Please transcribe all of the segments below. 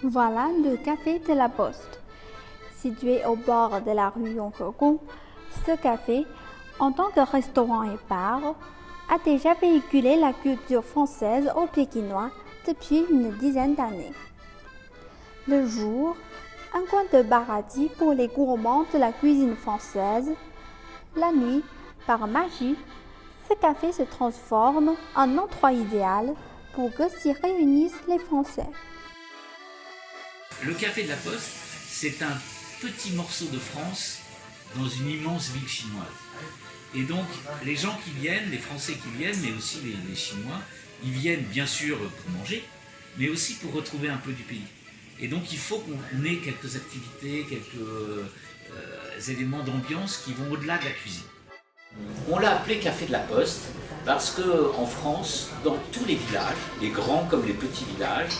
Voilà le café de la Poste. Situé au bord de la rue Yonkogon, ce café, en tant que restaurant et bar, a déjà véhiculé la culture française aux Pékinois depuis une dizaine d'années. Le jour, un coin de paradis pour les gourmands de la cuisine française. La nuit, par magie, ce café se transforme en endroit idéal pour que s'y réunissent les Français. Le café de la Poste, c'est un petit morceau de France dans une immense ville chinoise. Et donc, les gens qui viennent, les Français qui viennent, mais aussi les Chinois, ils viennent bien sûr pour manger, mais aussi pour retrouver un peu du pays. Et donc, il faut qu'on ait quelques activités, quelques éléments d'ambiance qui vont au-delà de la cuisine. On l'a appelé Café de la Poste parce qu'en France, dans tous les villages, les grands comme les petits villages,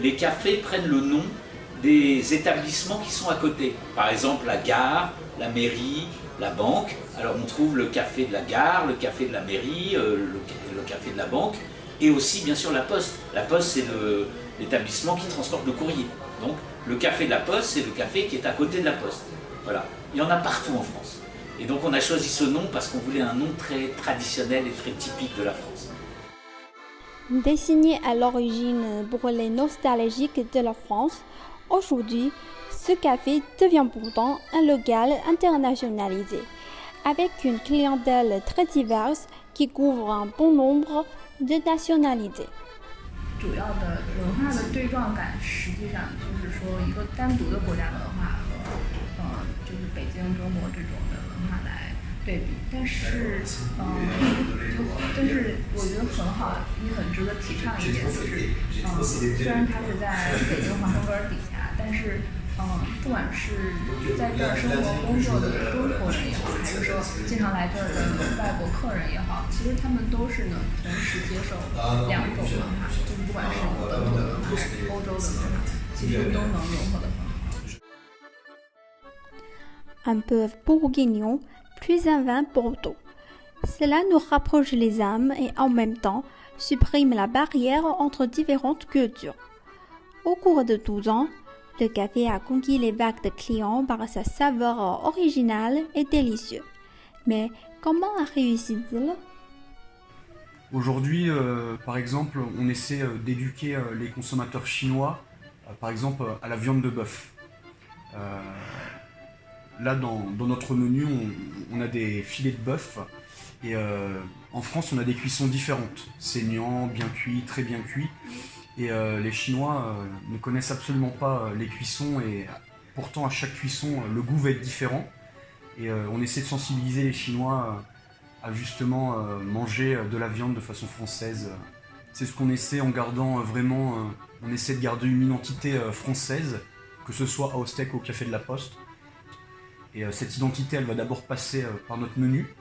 les cafés prennent le nom des établissements qui sont à côté. Par exemple, la gare, la mairie, la banque. Alors on trouve le café de la gare, le café de la mairie, le café de la banque, et aussi bien sûr la Poste. La Poste, c'est l'établissement qui transporte le courrier. Donc le café de la Poste, c'est le café qui est à côté de la Poste. Voilà. Il y en a partout en France. Et donc on a choisi ce nom parce qu'on voulait un nom très traditionnel et très typique de la France. Désigné à l'origine pour les nostalgiques de la France, aujourd'hui, ce café devient pourtant un local internationalisé, avec une clientèle très diverse qui couvre un bon nombre de nationalités. 主要的文化的对撞感，实际上就是说一个单独的国家文化和就是北京中国这种的文化来对比，但是我觉得很好，也很值得提倡一点就是，虽然它是在北京环城根底下，但是不管是在这儿生活工作的中国人也好，还是说经常来这儿的外国客人也好，其实他们都是能同时接受两种文化，就是不管是德国的文化还是欧洲的文化，其实都能融合的很好。Un peu bourguignon, plus un vin Bordeaux. Cela nous rapproche les âmes et en même temps supprime la barrière entre différentes cultures. Au cours de 12 ans, le café a conquis les vagues de clients par sa saveur originale et délicieuse. Mais comment a réussi-t-il? Aujourd'hui, par exemple, on essaie d'éduquer les consommateurs chinois, par exemple, à la viande de bœuf. Là, dans notre menu, on a des filets de bœuf. Et en France, on a des cuissons différentes. Saignant, bien cuit, très bien cuit. Et les Chinois ne connaissent absolument pas les cuissons. Et pourtant, à chaque cuisson, le goût va être différent. Et on essaie de sensibiliser les Chinois à justement manger de la viande de façon française. C'est ce qu'on essaie en gardant vraiment... on essaie de garder une identité française, que ce soit à Ostek ou au Café de la Poste. Et cette identité, elle va d'abord passer par notre menu,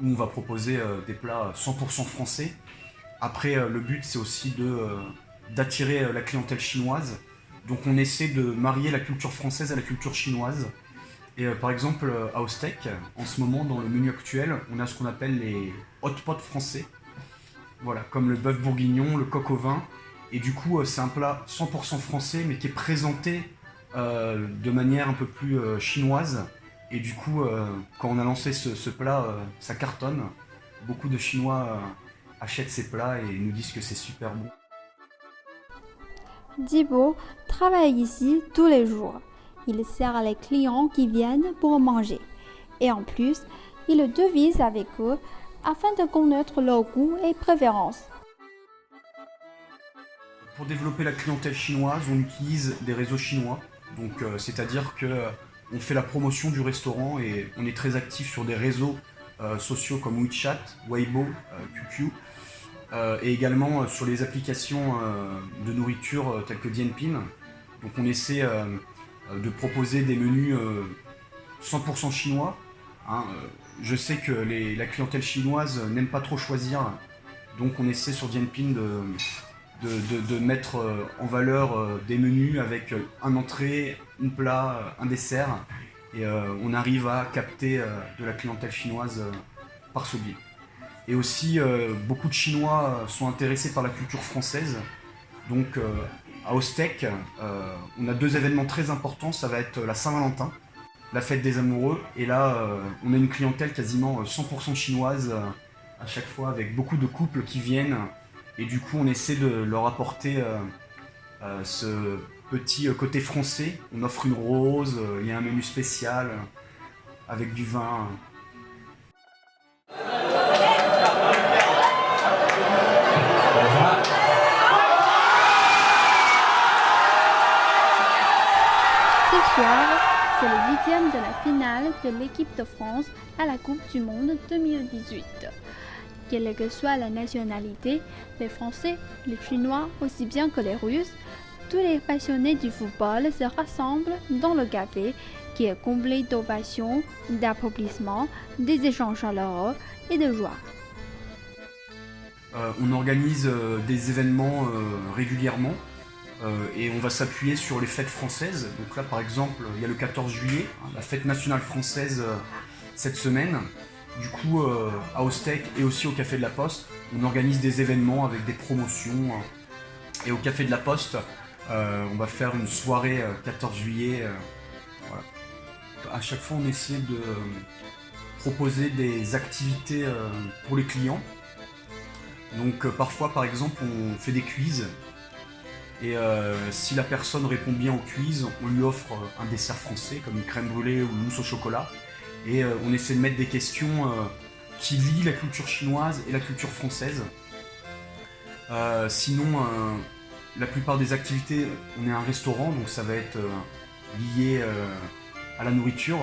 où on va proposer des plats 100% français. Après, le but, c'est aussi d'attirer la clientèle chinoise. Donc on essaie de marier la culture française à la culture chinoise. Et par exemple, à Ostek, en ce moment, dans le menu actuel, on a ce qu'on appelle les hot pots français. Voilà, comme le bœuf bourguignon, le coq au vin. Et du coup, c'est un plat 100% français, mais qui est présenté de manière un peu plus chinoise. Et du coup, quand on a lancé ce plat, ça cartonne. Beaucoup de Chinois achètent ces plats et nous disent que c'est super bon. Thibaut travaille ici tous les jours. Il sert les clients qui viennent pour manger. Et en plus, il devise avec eux afin de connaître leurs goûts et préférences. Pour développer la clientèle chinoise, on utilise des réseaux chinois. Donc, c'est-à-dire qu'on fait la promotion du restaurant et on est très actif sur des réseaux sociaux comme WeChat, Weibo, QQ, et également sur les applications de nourriture telles que Dianping. Donc on essaie de proposer des menus 100% chinois. Je sais que la clientèle chinoise n'aime pas trop choisir, donc on essaie sur Dianping de mettre en valeur des menus avec un entrée, un plat, un dessert. Et on arrive à capter de la clientèle chinoise par ce biais. Et aussi, beaucoup de Chinois sont intéressés par la culture française. Donc à Ostec, on a 2 événements très importants. Ça va être la Saint-Valentin, la fête des amoureux. Et là, on a une clientèle quasiment 100% chinoise à chaque fois, avec beaucoup de couples qui viennent. Et du coup, on essaie de leur apporter ce petit côté français. On offre une rose, il y a un menu spécial avec du vin. Ce soir, c'est le 8e de la finale de l'équipe de France à la Coupe du Monde 2018. Quelle que soit la nationalité, les Français, les Chinois, aussi bien que les Russes, tous les passionnés du football se rassemblent dans le café qui est comblé d'ovations, d'applaudissements, des échanges chaleureux et de joie. On organise des événements régulièrement et on va s'appuyer sur les fêtes françaises. Donc là, par exemple, il y a le 14 juillet, la fête nationale française cette semaine. Du coup, à Ostec et aussi au Café de la Poste, on organise des événements avec des promotions. Et au Café de la Poste, on va faire une soirée 14 juillet. Voilà. À chaque fois, on essaie de proposer des activités pour les clients. Donc parfois, par exemple, on fait des quiz. Et si la personne répond bien au quiz, on lui offre un dessert français, comme une crème brûlée ou une mousse au chocolat. Et on essaie de mettre des questions qui lient la culture chinoise et la culture française. Sinon, la plupart des activités, on est un restaurant, donc ça va être lié à la nourriture.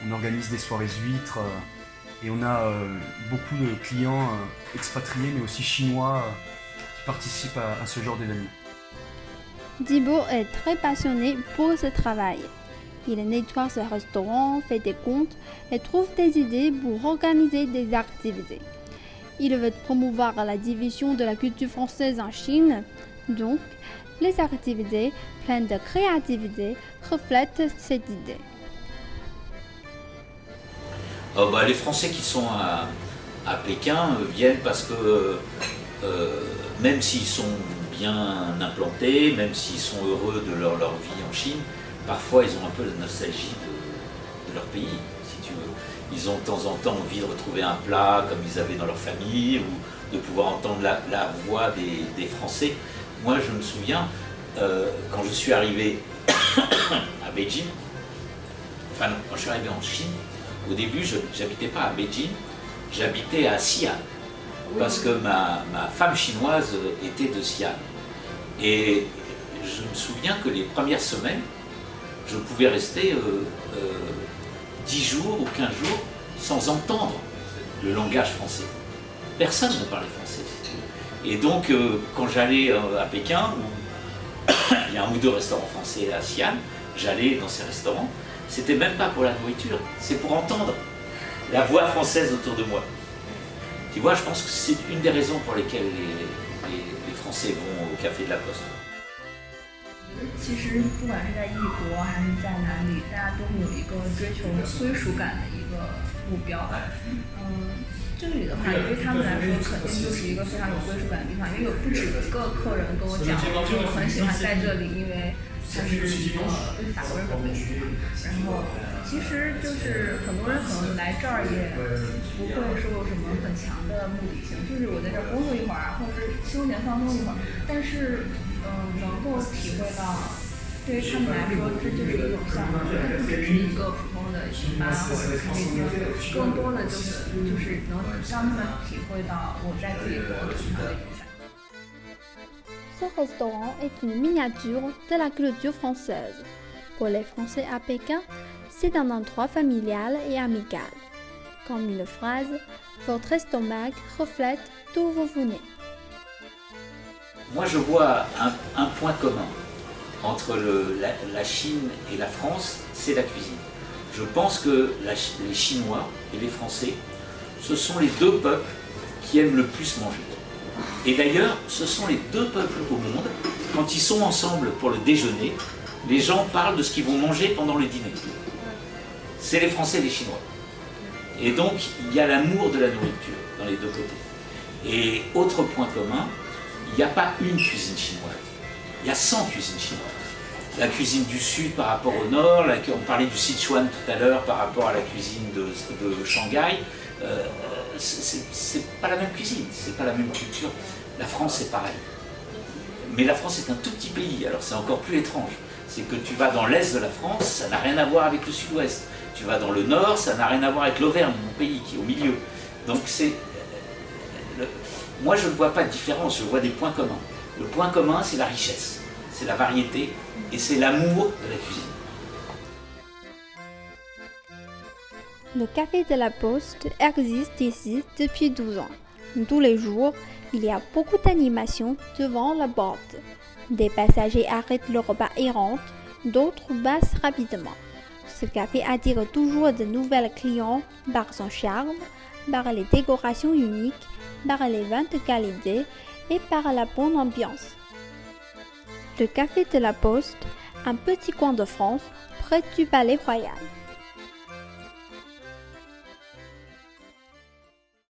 On organise des soirées huîtres et on a beaucoup de clients expatriés, mais aussi chinois, qui participent à ce genre d'événements. Thibaut est très passionné pour ce travail. Il nettoie ce restaurant, fait des comptes et trouve des idées pour organiser des activités. Il veut promouvoir la division de la culture française en Chine. Donc, les activités pleines de créativité reflètent cette idée. Les Français qui sont à Pékin viennent parce que même s'ils sont bien implantés, même s'ils sont heureux de leur vie en Chine, parfois ils ont un peu la nostalgie de leur pays, si tu veux. Ils ont de temps en temps envie de retrouver un plat comme ils avaient dans leur famille, ou de pouvoir entendre la voix des Français. Moi je me souviens, quand je suis arrivé à Beijing, enfin non, quand je suis arrivé en Chine, au début je n'habitais pas à Beijing, j'habitais à Xi'an, parce que ma femme chinoise était de Xi'an. Et je me souviens que les premières semaines, je pouvais rester 10 jours ou 15 jours sans entendre le langage français. Personne ne parlait français. Et donc, quand j'allais à Pékin, où il y a un ou deux restaurants français à Xi'an, j'allais dans ces restaurants. C'était même pas pour la nourriture, c'est pour entendre la voix française autour de moi. Tu vois, je pense que c'est une des raisons pour lesquelles les Français vont au Café de la Poste. 其实不管是在异国还是在哪里，大家都会有一个追求归属感的一个目标。这里的话，对他们来说肯定就是一个非常有归属感的地方，因为有不止一个客人跟我讲，说我很喜欢在这里，因为它是一个对法国人的回忆。然后其实就是很多人可能来这儿也不会说有什么很强的目的性，就是我在这儿工作一会儿啊，或者是休闲放松一会儿，但是能够体会到，对于他们来说，这就是一种项目，它不只是一个普通的酒吧或者咖啡厅，更多的就是能让他们体会到我在自己国土上的一种感觉。 Ce restaurant est une miniature de la culture française. Pour les Français à Pékin, c'est un endroit familial et amical. Comme une phrase, votre estomac reflète d'où vous venez. Moi, je vois un point commun entre la Chine et la France, c'est la cuisine. Je pense que les Chinois et les Français, ce sont les deux peuples qui aiment le plus manger. Et d'ailleurs, ce sont les deux peuples au monde, quand ils sont ensemble pour le déjeuner, les gens parlent de ce qu'ils vont manger pendant le dîner. C'est les Français et les Chinois. Et donc, il y a l'amour de la nourriture dans les deux côtés. Et autre point commun, il n'y a pas une cuisine chinoise. il y a 100 cuisines chinoises. La cuisine du sud par rapport au nord, on parlait du Sichuan tout à l'heure par rapport à la cuisine de Shanghai, c'est pas la même cuisine, c'est pas la même culture. La France c'est pareil. Mais la France est un tout petit pays, alors c'est encore plus étrange. C'est que tu vas dans l'est de la France, ça n'a rien à voir avec le sud-ouest. Tu vas dans le nord, ça n'a rien à voir avec l'Auvergne, mon pays qui est au milieu. Donc moi je ne vois pas de différence, je vois des points communs. Le point commun c'est la richesse, c'est la variété et c'est l'amour de la cuisine. Le café de la Poste existe ici depuis 12 ans. Tous les jours, il y a beaucoup d'animations devant la porte. Des passagers arrêtent le repas et rentrent, d'autres passent rapidement. Ce café attire toujours de nouvelles clients par son charme, par les décorations uniques, par les vins de qualité et par la bonne ambiance. Le café de la Poste, un petit coin de France près du Palais Royal.